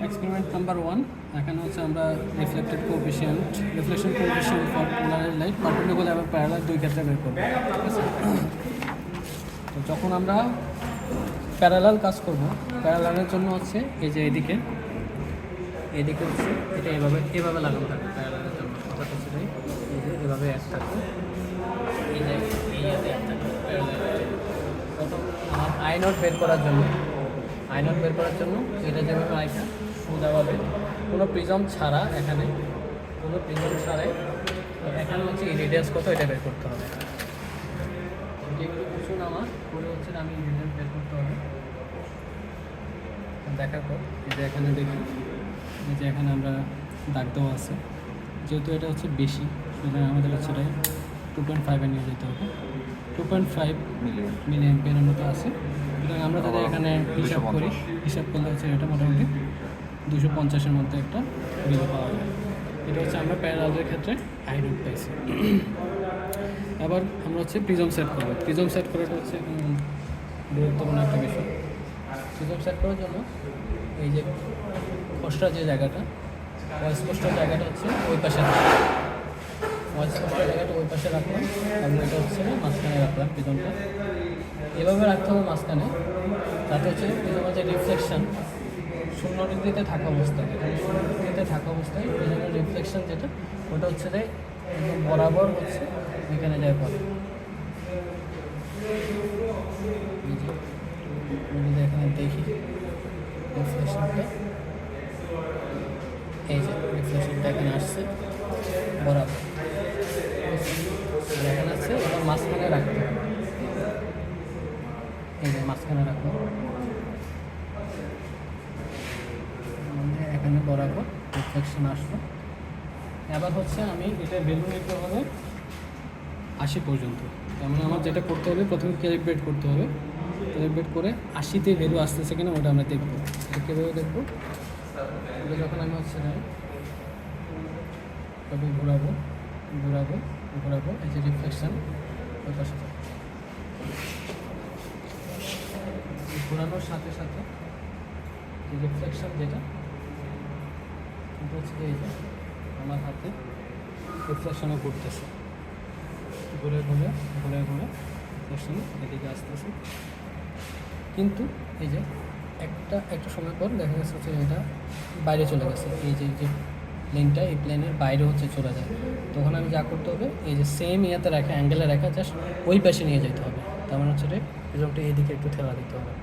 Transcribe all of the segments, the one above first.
Experiment number 1 এখানে হচ্ছে আমরা reflection coefficient for polarised light perpendicular এবং প্যারালাল দুই ক্ষেত্রে বের করব। ঠিক আছে, তো যখন আমরা প্যারালাল কাজ করব, প্যারালালের জন্য হচ্ছে এই যে এদিকে হচ্ছে এটা এভাবে লাগানো থাকবে প্যারালালের জন্য, অর্থাৎ হচ্ছে এই যে এভাবে এক থাকবে, এই যে এক থাকবে প্যারালালের। প্রথম আমার আই নট বের করার জন্য এটা যেভাবে আইটা সোজাভাবে কোনো প্রিজম ছাড়া এখানে এখানে হচ্ছে ইরিডিয়াস কত এটা বের করতে হবে। যেগুলো কিছু না আমার করে হচ্ছে আমি ইরিডিয়াস বের করতে হবে। দেখার পর এই যে এখানে দেখি এই যে এখানে আমরা দাগ দেওয়া আছে, যেহেতু এটা হচ্ছে বেশি সুতরাং আমাদের হচ্ছে এটা 2.5 নিয়ে যেতে হবে। 2.5 মিলি অ্যাম্পিয়ারের মতো আছে, সুতরাং আমরা যদি এখানে হিসাব করলে হচ্ছে এটা মোটামুটি 250-এর মধ্যে একটা বিল পাওয়া যায়। এটা হচ্ছে আমরা প্যারালালের ক্ষেত্রে আই0 পাইছি। এবার আমরা হচ্ছে প্রিজম সেট করবো। প্রিজম সেট করাটা হচ্ছে গুরুত্বপূর্ণ একটা বিষয়। প্রিজম সেট করার জন্য এই যে স্পষ্ট যে জায়গাটা হচ্ছে ওই পাশে রাখলাম, এবং এটা হচ্ছে মাঝখানে রাখলাম প্রিজমটা। এভাবে রাখতে হবে মাঝখানে, তাতে হচ্ছে প্রিজমের যে রিফ্লেকশন 0 ডিগ্রিতে থাকা অবস্থায় প্রিজমের রিফ্লেকশন যেটা ওটা হচ্ছে যে একদম বরাবর হচ্ছে ওইখানে যায় পড়ে। যদি এখানে দেখি রিফ্লেকশনটা, এই যে রিফ্লেকশনটা এখানে আসছে বরাবর, এখানে আছে এবার মাঝখানে রাখতে হবে। এই যে মাঝখানে রাখবো, এখানে বরাবর রিফ্লেকশন আসলো। এবার হচ্ছে আমি এটা ভ্যালু নিতে হবে 80 পর্যন্ত। তার মানে আমার যেটা করতে হবে, প্রথমে ক্যালিব্রেট করতে হবে। ক্যালিব্রেট করে 80-তে ভ্যালু আসতেছে কিনা ওটা আমরা দেখবো। এটা কীভাবে দেখবো, যখন আমি হচ্ছে না তবে ঘোরাবো, এই যে রিফ্লেকশন ওই পাশে ঘোরানোর সাথে সাথে যে রিফ্লেকশন যেটা হচ্ছে এই যে আমার হাতে রিফ্লেকশনও ঘুরতেছে, ঘুরে রিফ্লেকশন এদিকে আসতেছে। কিন্তু এই যে একটা সময় পর দেখা গেছে হচ্ছে এটা বাইরে চলে গেছে, এই যে প্লেনটা এই প্লেনের বাইরে হচ্ছে চলে যায়। তখন আমি যা করতে হবে, এই যে সেম ইয়াতে রাখা অ্যাঙ্গেলে রাখা জাস্ট ওই পাশে নিয়ে যেতে হবে। তার মানে হচ্ছে প্রিজমটা এইদিকে একটু ঠেলা দিতে হবে,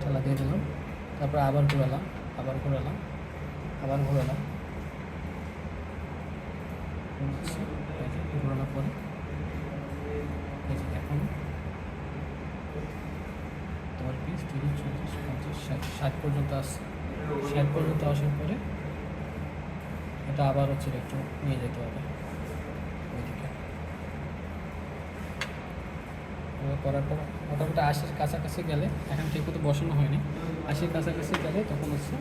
ঠেলা দিয়ে দিলাম। তারপরে আবার ঘোরালাম, ঘোরানোর পরে এই যে এখন তোমার পিস 30, 40, 50, 60 পর্যন্ত আসছে। 60 পর্যন্ত আসার পরে এটা আবার হচ্ছে একটু নিয়ে যেতে হবে ওইদিকে। করার পর মোটামুটি 80-র কাছাকাছি গেলে, এখন ঠিক মতো বসানো হয়নি, 80-র কাছাকাছি গেলে তখন হচ্ছে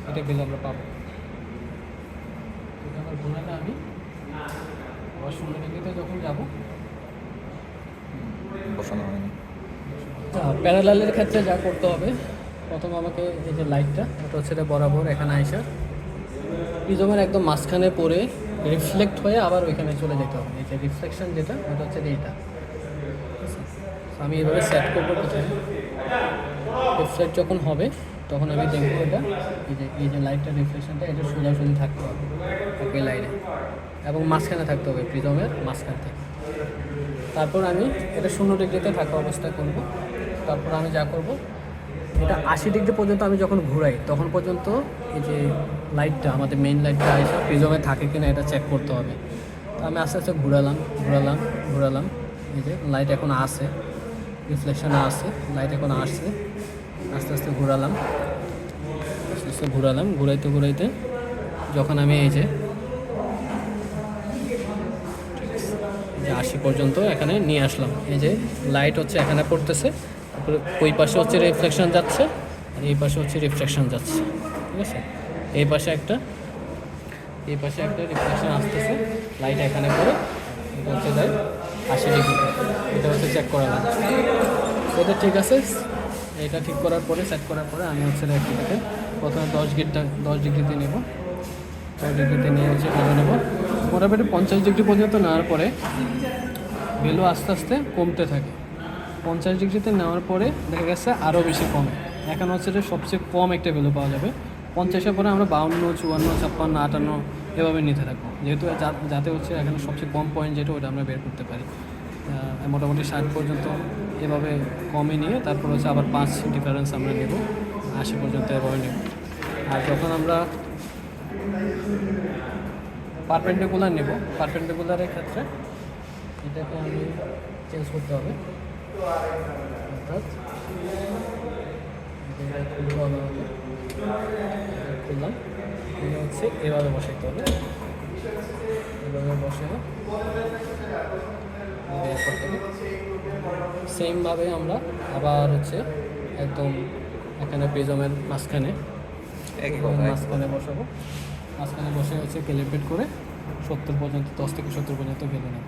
এটা বিল আমরা পাবো। এটা আবার ঘোরালে আমি আবার 0 ডিগ্রিতে যখন যাবো, বসানো হয়নি। প্যারালালের ক্ষেত্রে যা করতে হবে, প্রথম আমাকে এই যে লাইটটা ওটা হচ্ছে বরাবর এখানে আইসা প্রিজমের একদম মাঝখানে পড়ে রিফ্লেক্ট হয়ে আবার ওইখানে চলে যেতে হবে। এই যে রিফ্লেকশন যেটা ওটা হচ্ছে এইটা, আমি এভাবে সেট করবো। কোথায় রিফ্লেক্ট যখন হবে তখন আমি দেখবো এটা এই যে লাইটটা রিফ্লেকশনটা এটা সোজাসুজি থাকতে হবে ওই লাইনে, এবং মাঝখানে থাকতে হবে প্রিজমের মাঝখান থেকে। তারপর আমি এটা 0 ডিগ্রিতে থাকা অবস্থায় করব। তারপর আমি যা করব, এটা 80 ডিগ্রি পর্যন্ত আমি যখন ঘুরাই তখন পর্যন্ত এই যে লাইটটা আমাদের মেইন লাইটটা এসে প্রিজমে থাকে কিনা এটা চেক করতে হবে। তো আমি আস্তে আস্তে ঘোরালাম, এই যে লাইট এখন আসে, রিফ্লেকশন আসে, লাইট এখন আসছে। আস্তে আস্তে ঘোরালাম, ঘুরাইতে যখন আমি এই যে 80 পর্যন্ত এখানে নিয়ে আসলাম, এই যে লাইট হচ্ছে এখানে পড়তেছে, তারপরে ওই পাশে হচ্ছে রিফ্লেকশন যাচ্ছে আর এই পাশে হচ্ছে রিফ্লেকশন যাচ্ছে। ঠিক আছে, এই পাশে একটা রিফ্লেকশন আসতেছে, লাইট এখানে পড়ে এটা হচ্ছে যায় 80 ডিগ্রি, এটা হচ্ছে চেক করালাম। এটা ঠিক আছে, এটা ঠিক করার পরে সেট করার পরে আমি হচ্ছে এটাকে প্রথমে 10 ডিগ্রিতে নেব, 10 ডিগ্রিতে নিয়ে হচ্ছে ভেলো নেব। মোটামুটি 50 ডিগ্রি পর্যন্ত নেওয়ার পরে ভেলো আস্তে আস্তে কমতে থাকে। 50 ডিগ্রিতে নেওয়ার পরে দেখা গেছে আরও বেশি কমে। এখন হচ্ছে যে সবচেয়ে কম একটা ভ্যালু পাওয়া যাবে। 50-এর পরে আমরা 52, 54, 56, 58 এভাবে নিতে থাকবো, যেহেতু যাতে হচ্ছে এখানে সবচেয়ে কম পয়েন্ট যেটা ওটা আমরা বের করতে পারি। মোটামুটি 60 পর্যন্ত এভাবে কমে নিয়ে তারপর হচ্ছে আবার 5 ডিফারেন্স আমরা নেব, 80 পর্যন্ত এভাবে নেব। আর যখন আমরা পারপেন্ডিকুলার নেব, পারপেন্ডিকুলারের ক্ষেত্রে এটাকে আমি চেঞ্জ করতে হবে, অর্থাৎ এটা খুলতে হবে আমাকে। খুললাম, এখানে হচ্ছে এভাবে বসাইতে হবে, এভাবে বসে করতে হবে। সেমভাবে আমরা আবার হচ্ছে একদম এখানে প্রিজমের মাঝখানে বসাবো। মাঝখানে বসে হচ্ছে ক্যালিব্রেট করে 70 পর্যন্ত, 10 থেকে 70 পর্যন্ত ভেবে নেব।